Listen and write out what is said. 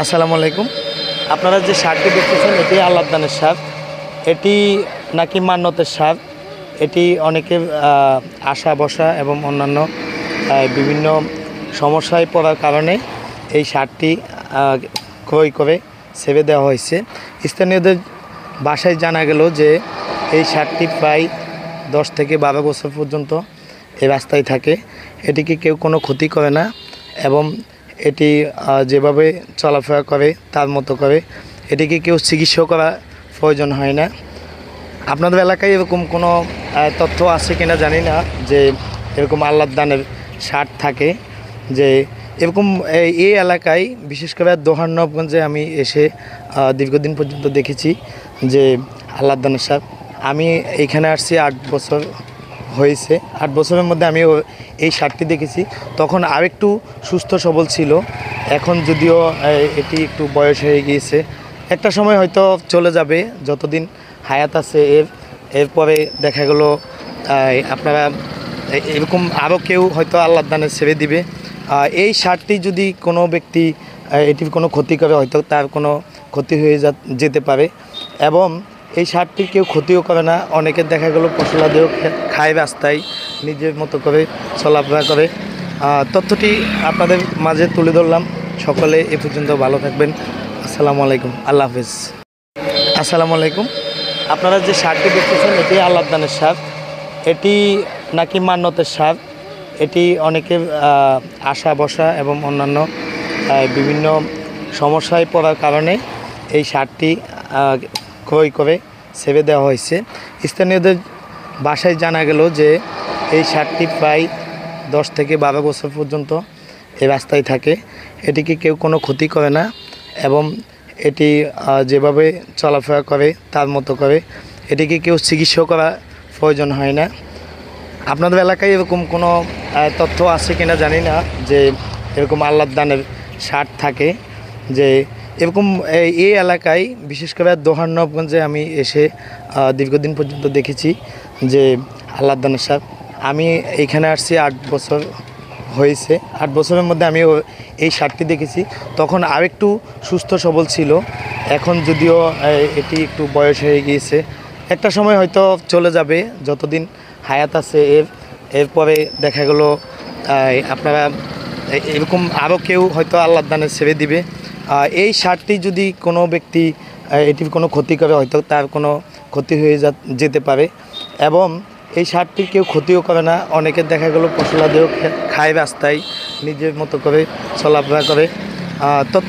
আসসালামু আলাইকুম। আপনারা যে শার্টটি দেখতেছেন এটি আল্লাহদানের শার্ট। এটি নাকি মান্যতের শার্ট। এটি অনেকের আশা বসা এবং অন্যান্য বিভিন্ন সমস্যায় পড়ার কারণে এই শার্টটি ক্রয় করে ছেড়ে দেওয়া হয়েছে। স্থানীয়দের বাসায় জানা গেল যে এই শার্টটি প্রায় 10 থেকে 12 বছর পর্যন্ত এই রাস্তায় থাকে। এটিকে কেউ কোনো ক্ষতি করে না এবং এটি যেভাবে চলাফেরা করে তার মতো করে এটিকে কেউ চিকিৎসা করা প্রয়োজন হয় না। আপনাদের এলাকায় এরকম কোনো তথ্য আছে কিনা জানি না যে এরকম আল্লাহদানের শার্ট থাকে, যে এরকম এই এলাকায় বিশেষ করে দোহারনবগঞ্জে আমি এসে দীর্ঘদিন পর্যন্ত দেখেছি যে আল্লাহদানের শার্ট। আমি এইখানে আসছি 8 বছর হয়েছে। 8 বছরের মধ্যে আমি এই শার্টটি দেখেছি, তখন আরেকটু সুস্থ সবল ছিল। এখন যদিও এটি একটু বয়স হয়ে গিয়েছে, একটা সময় হয়তো চলে যাবে, যতদিন হায়াত আছে এরপরে দেখা গেল আপনারা এরকম আরও কেউ হয়তো আল্লাহদানের ছেড়ে দিবে। এই শার্টটি যদি কোনো ব্যক্তি এটির কোনো ক্ষতি করে হয়তো তার কোনো ক্ষতি হয়ে যেতে পারে এবং এই শার্টটি কেউ ক্ষতিও করে না। অনেকের দেখা গেল পশলা দিয়েও খায়, রাস্তায় নিজের মতো করে চলাফেরা করে। তথ্যটি আপনাদের মাঝে তুলে ধরলাম। সকলে এ পর্যন্ত ভালো থাকবেন। আসসালামু আলাইকুম, আল্লাহ হাফেজ। আসসালামু আলাইকুম। আপনারা যে শার্টটি দেখতেছেন এটি আল্লাহদানের শার্ট। এটি নাকি মান্যতের শার্ট। এটি অনেকের আশা বসা এবং অন্যান্য বিভিন্ন সমস্যায় পড়ার কারণে এই শার্টটি ক্রয় করে ছেড়ে দেওয়া হয়েছে। স্থানীয়দের বাসায় জানা গেল যে এই শার্টটি প্রায় 10 থেকে 12 বছর পর্যন্ত এই রাস্তায় থাকে। এটিকে কেউ কোনো ক্ষতি করে না এবং এটি যেভাবে চলাফেরা করে তার মতো করে এটিকে কেউ চিকিৎসা করা প্রয়োজন হয় না। আপনাদের এলাকায় এরকম কোনো তথ্য আছে কিনা জানি না যে এরকম আল্লাহদানের শার্ট থাকে, যে এরকম এই এলাকায় বিশেষ করে দোহারনবগঞ্জে আমি এসে দীর্ঘদিন পর্যন্ত দেখেছি যে আল্লাহদানের শার্ট। আমি এইখানে আসছি 8 বছর হয়েছে। 8 বছরের মধ্যে আমি এই শার্টটি দেখেছি, তখন আরেকটু সুস্থ সবল ছিল। এখন যদিও এটি একটু বয়স হয়ে গিয়েছে, একটা সময় হয়তো চলে যাবে, যতদিন হায়াত আছে এরপরে দেখা গেল আপনারা এরকম আরও কেউ হয়তো আল্লাহদানের ছেড়ে দিবে। এই শার্টটি যদি কোনো ব্যক্তি এটির কোনো ক্ষতি করে হয়তো তার কোনো ক্ষতি হয়ে যেতে পারে এবং এই শার্টটি কেউ ক্ষতিও করে না। অনেকের দেখা গেল পশলা দিয়েও খায়, রাস্তায় নিজের মতো করে চলাফেরা করে। তথ্য